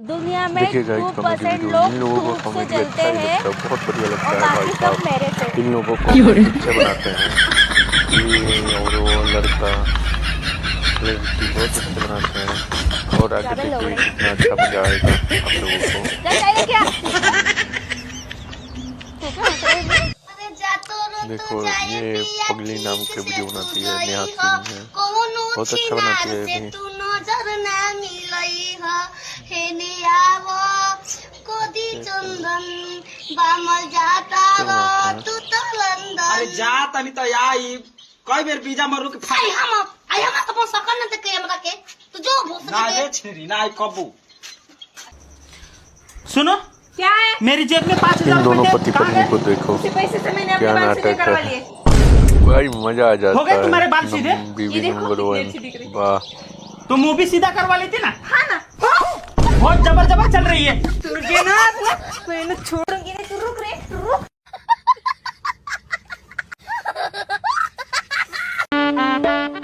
दुनिया में देखिए गाइस, कॉमेडी 2% वीडियो लोग इन लोगों को धूप से कॉमेडी जलते अच्छा ही हैं लगता है, बहुत बढ़िया लगता और है भाई बाकी सब साहब। मेरे से। इन लोगों को कॉमेडी अच्छे बनाते हैं, ये और वो लड़का लड़की बहुत अच्छे बनाते हैं। और आगे देखिए कितना अच्छा मजा आएगा आप लोगों को। क्या देखो ये पगली नाम के वीडियो बनाती है, नेहा सिंह है, बहुत अच्छा बनाती है ये भी। अरे जा तनी तो आई कई बेर पिज्जा मारू के फाई हम अपन सकल न त के हमरा के तो जो भोस ना दे छेरी ना आई कबू। सुनो क्या है? मेरी जेब में 5000 इन दोनों रुपए पति पत्नी को देखो उसी पैसे से मैंने क्या अपने बाल सीधे नाटक करवा है लिए। भाई, मजा आ जाता हो गए है। तुम्हारे बाल सीधे? बीवी ये देखो, नंबर कितनी 1, अच्छी दिख रही। वाह। तुम मुंह भी सीधा करवा लेती ना। हाँ ना बहुत जबरदस्त चल रही है। तुझे ना मैंने छोड़ूंगी नहीं, तू रुक रे रुक।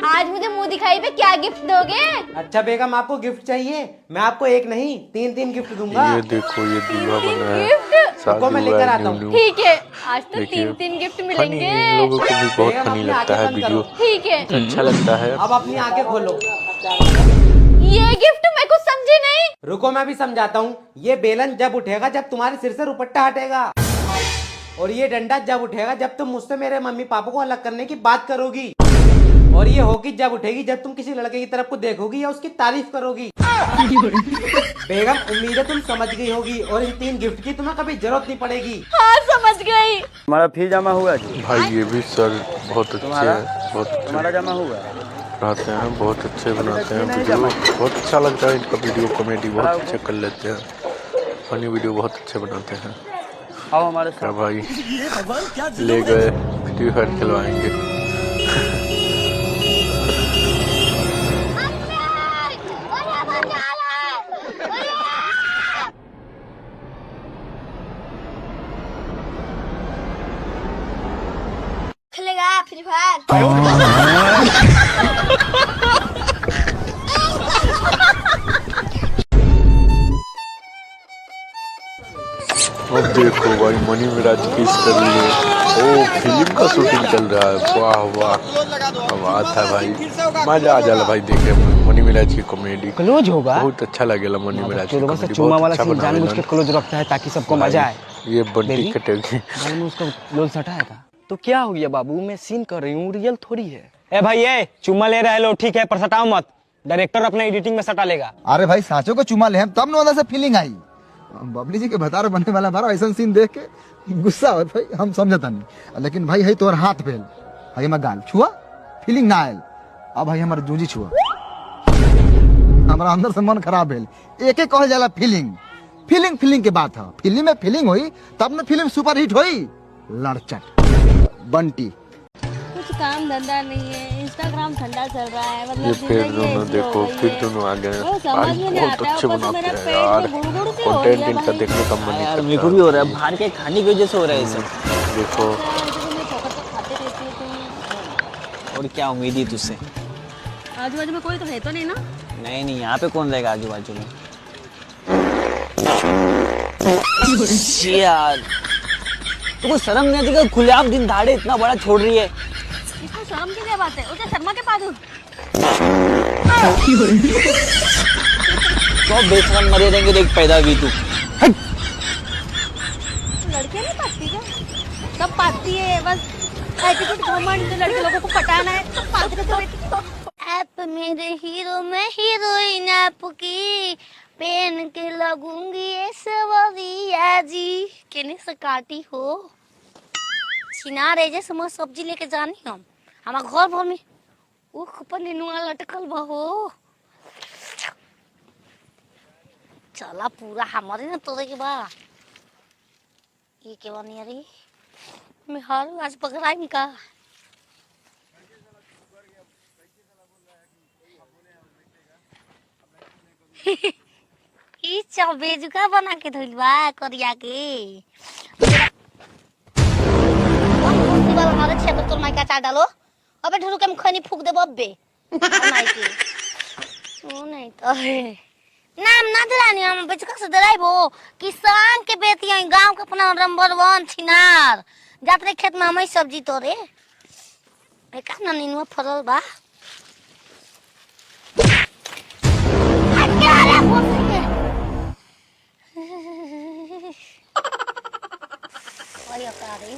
आज मुझे मुंह दिखाई पे क्या गिफ्ट दोगे? अच्छा बेगम, आपको गिफ्ट चाहिए? मैं आपको एक नहीं 3-3 गिफ्ट दूंगा। ये देखो ये दूल्हा बना है, गिफ्ट? शादी रुको, मैं हुआ लेकर है आता हूँ। न्यू। ठीक है, आज तो देखिए, 3-3 गिफ्ट फनी मिलेंगे। इन लोगों को भी बहुत बेगम, फनी अपनी लगता है आंखें बंद वीडियो, करो। ठीक है। अच्छा लगता है। अब अपनी आंखें खोलो। ये गिफ्ट मैं कुछ समझी नहीं। रुको, मैं भी समझाता हूँ। ये बेलन जब उठेगा जब तुम्हारे सिर से रुपट्टा हटेगा, और ये डंडा जब उठेगा जब तुम मुझसे मेरे मम्मी पापा को अलग करने की बात करोगी, और ये हॉकी जब उठेगी जब तुम किसी लड़के की तरफ को देखोगी या उसकी तारीफ करोगी। बेगम, उम्मीद है तुम समझ गई होगी और इन 3 गिफ्ट की तुम्हें कभी जरूरत नहीं पड़ेगी। हाँ समझ गई। हमारा फी जमा हुआ जी? भाई ये भी सर बहुत अच्छे हैं, बहुत हमारा अच्छे जमा हुआ। बनाते हैं, बहुत अच्छे बनाते हैं वीडियो, बहुत अच्छा लगता है इनका वीडियो। कॉमेडी बहुत अच्छे कर लेते हैं, फनी वीडियो बहुत अच्छे बनाते हैं। आओ हमारे क्या भाई ले गए फ्री फायर खिलवाएंगे। खेलेगा फ्री फायर? अब देखो भाई मनी मिराज किस कर रही है। ओ फिल्म का शूटिंग चल रहा है, वाह वाह बात है भाई, मजा आ जाला भाई देखे मनी मिराज की कॉमेडी। क्लोज होगा, बहुत अच्छा लगेला मनी मिराज की कॉमेडी, चुम्मा बहुत वाला अच्छा सीन जानबूझ के बनावेला। क्लोज रखता है ताकि सबको मजा आए। ये बंटी कटेगी। भाई मैं उसका लोल सटाया था तो क्या हो गया बाबू, मैं सीन कर रही हूँ, रियल थोड़ी है। ए भाई ये चुम्मा ले रहे लो ठीक है, पर सटाओ मत, डायरेक्टर अपना एडिटिंग में सटा लेगा। अरे भाई साँचों को चुमा ले हम तब न अंदर से फीलिंग आई। बबली जी के भतार बनने वाला हमारा ऐसा सीन देख के गुस्सा होत भाई, हम समझता नहीं, लेकिन भाई है तोर हाथ भेल है हमार गाल छुआ फीलिंग ना आयल। अब भाई हमार जूजी छुआ, हमारा अंदर से मन खराब भेल। एक एक कहल जाला फीलिंग, फीलिंग फीलिंग के बात है, फिल्म में फीलिंग हुई तब न फिल्म सुपर हिट हुई। लड़चट बंटी कुछ काम धंधा नहीं है, इंस्टाग्राम ठंडा चल रहा है, ये मतलब फिर जिंदगी दोनों ऐसी देखो, हो गई फिर है। दोनों आ गए। वो समझ भाई में नहीं बहुत आता है, अच्छे ऊपर से बनाते मेरा हैं पेट यार, में गुड़गुड़ सी हो रही कंटेंट है इनका भाई। देखने का मन नहीं यार करता। मेरे को भी हो रहा है, बाहर के खाने की वजह से हो रहा है ये सब। देखो खाते रहती है तुम। और क्या उम्मीद ही तुझसे? आजू बाजू में कोई तो है तो नहीं ना? नहीं नहीं, यहाँ पे कौन रहेगा आजू बाजू में। यार तुमको शर्म नहीं आती कि खुलेआम दिन दहाड़े इतना बड़ा छोड़ रही है? इसमें शर्म की क्या बात है? उसे शर्मा के पास हूँ। तो बेशरम मरे रहेंगे, देख पैदा हुई तू। लड़के नहीं पाती क्या? सब पाती है, बस एटीट्यूड घमंड से लड़के लोगों को पटाना है तो पाते रहती है। आप मेरे हीरो में हीरोइन आपकी पेन के लगूंगी ये सवरिया जी केने से काटी हो छिना रे जैसे मैं सब्जी लेके जानी हम हमार घर भर में उख पर नेनुआ लटकल बा हो। चला पूरा हमारे ना तोरे के बा ये के बनी अरे मैं हार आज पकड़ाई का। ई चबेजुका बना के धइल बा करिया के वाला हमारे छेद तोर माई का चार डालो अबे ढुलू के खनी फूक दे बब्बे माई के ओ नहीं तो नाम ना दिलानी हम बचका से डराइबो किसान के बेटी है गांव के अपना नंबर 1 छिनार जात रे खेत में हमई सब्जी तोरे ए का ना नीनुआ फरल बा क्या रे पोसे ओए का रे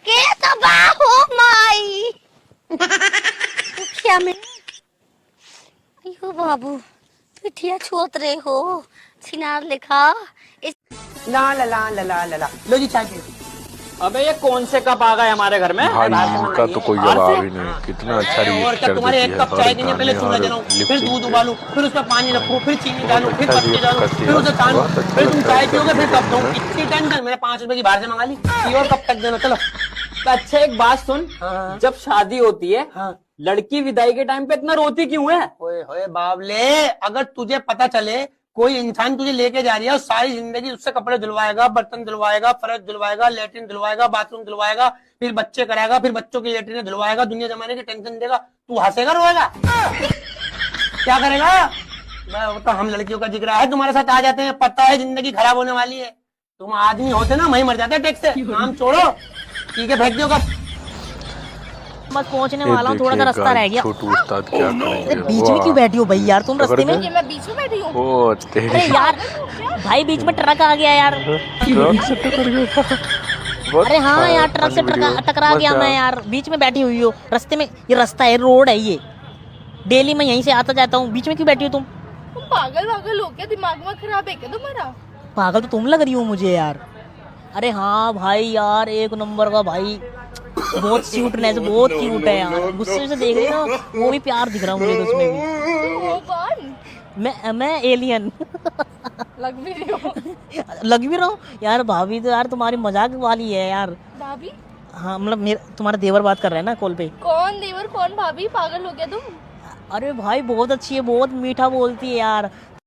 के तो बाहु माई क्या में अयो बाबू पिठिया छोत रहे हो छिनार लिखा ला ला ला ला ला ला ला लो जी चाय पी। अबे ये कौन से कप आ गए हमारे घर में? भाई इनका तो कोई जवाब ही नहीं, कितना अच्छा और रिएक्ट क्या कर तुम्हारे देती एक है कप चाय हर के लिए पहले गाने चूल्हा और जलाऊं, फिर लिपस्टिक दूध उबालूं, फिर उसमें पानी रखूं, फिर चीनी डालूं, फिर अच्छा पत्ती डालूं, रिएक्ट करती फिर है, उसे छानूं, बहुत अच्छा फिर तुम लगता चाय है पियोगे, फिर सबको कब दूं? देखना। इतनी टेंशन मैंने 5 रुपए की बाहर से मंगा ली। और कब तक देना? चलो। अच्छा एक बात सुन, जब शादी होती है लड़की विदाई के टाइम पे इतना रोती क्यों है? ओए होए बावले, अगर तुझे पता चले कोई इंसान तुझे लेके जा रही है और सारी जिंदगी उससे कपड़े धुलवाएगा, बर्तन धुलवाएगा, फर्श धुलवाएगा, लेटरिन धुलवाएगा, बाथरूम धुलवाएगा, फिर बच्चे कराएगा, फिर बच्चों की लेटरिन धुलवाएगा, दुनिया जमाने की टेंशन देगा, तू हंसेगा रोएगा? क्या करेगा? वो तो हम लड़कियों का जिक्र है, तुम्हारे साथ आ जाते हैं, पता है जिंदगी खराब होने वाली है। तुम आदमी होते ना वहीं मर जाते टैक्स से। काम छोड़ो, ठीक है, फेंक दो कब। बस पहुंचने ये वाला हूँ, थोड़ा सा देखिए रास्ता रह गया। छोटू उस्ताद क्या करेंगे? बीच में क्यों बैठी हो भाई यार तुम रास्ते में? करके? मैं बीच में बैठी हूँ ओ अरे तेरी यार भाई बीच में ट्रक आ गया यार। ट्रक से टकरा गया। बहुत अरे हाँ यार ट्रक से फनी वीडियो। टकरा गया मजा। मैं यार, बीच में बैठी हुई हो रास्ते में। ये रास्ता है, रोड है ये, डेली मैं यहीं से आता जाता हूँ, बीच में क्यों बैठी हो तुम? पागल वागल हो गया दिमाग में खराब है क्या तुम्हारा पागल तो तुम लग रही हो मुझे यार। अरे हाँ भाई यार एक नंबर का भाई, बहुत क्यूटनेस, बहुत क्यूट है यार। गुस्से से देख रही हो ना, वो भी प्यार दिख रहा है मुझे उसमें भी। वो कौन मैं एलियन लग भी रही हो लग भी रहा हूँ यार। भाभी तो यार तुम्हारी मजाक वाली है यार। भाभी हाँ मतलब मेरा तुम्हारा देवर बात कर रहा है ना कॉल पे। कौन देवर कौन भाभी पागल हो गया तुम अरे भाई बहुत अच्छी है, बहुत मीठा बोलती है यार।